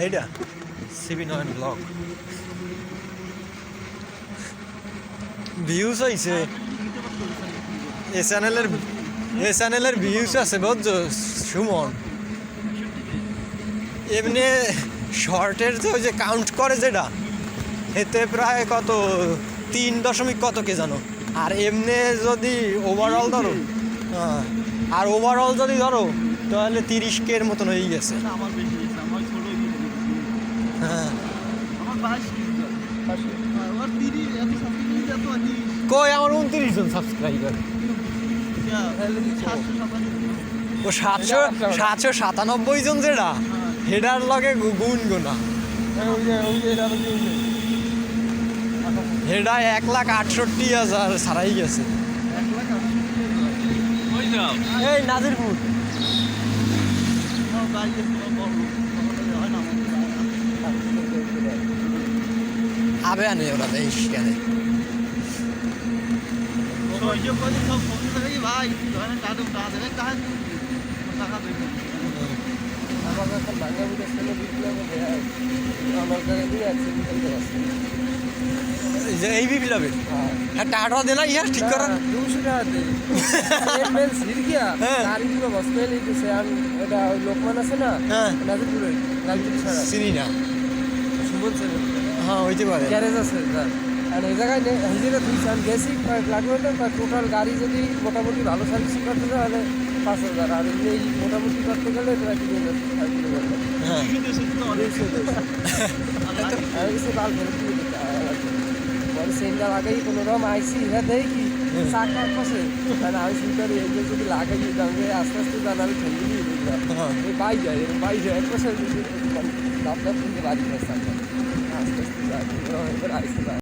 এইটা CB9 blog views হয়েছে এ চ্যানেলের ভিউজ আছে বুঝছো সুমন এমনি শর্টের যে ওই যে কাউন্ট করে যেটা এতে প্রায় কত 3 কত কে জানো আর এমনি যদি ওভারঅল ধরো হ্যাঁ আর ওভারঅল যদি ধরো তাহলে 30K এর মতন হয়ে গেছে হ্যাঁ কই আমার 29 জন সাবস্ক্রাইবার ও 797 জন যেটা হেডার লগে গুণ গোনা হেডা 1,68,000 ছাড়াই গেছে এই নাজিরপুর আবে আনে ওরা বেশ কেন ভাই আমার এখন বাংলাদেশের ছেলে বিপ্লব আমার জায়গায় দিয়ে এই বিপ্লবে হ্যাঁ টাকা দে না ইয়া ঠিক করা 200 টাকা দে মেল সিরকিয়া গাড়িগুলো বসতে লিখেছে আর এটা লোকমান আছে না নাজিরপুরে গাড়িগুলো ছাড়া চিনি না সুমন স্যার হ্যাঁ হইতে পারে গ্যারেজ আছে স্যার আর এই জায়গায় হিজেরা 200 গেছি লাগবে বা টোটাল গাড়ি যদি মোটামুটি ভালো সার্ভিস করতে তাহলে 5,000 আর এই মোটামুটি করতে গেলে প্রায় 3,000 কিলোমিটার হ্যাঁ আর এসে বাল ভরে দিয়ে দিতে পরে সেন্টার আগেই কোনো রকম আইসি হ্যাঁ দেয় কি চাকা পাশে মানে আমি চিন্তা করি এই যদি লাগাই যাবে আস্তে আস্তে জানালে ঠেলে দিয়ে বুঝলাম এই বাই যায় এক পাশে লাভ লাভ কিন্তু বাড়ি আস্তে আস্তে যায় আইসি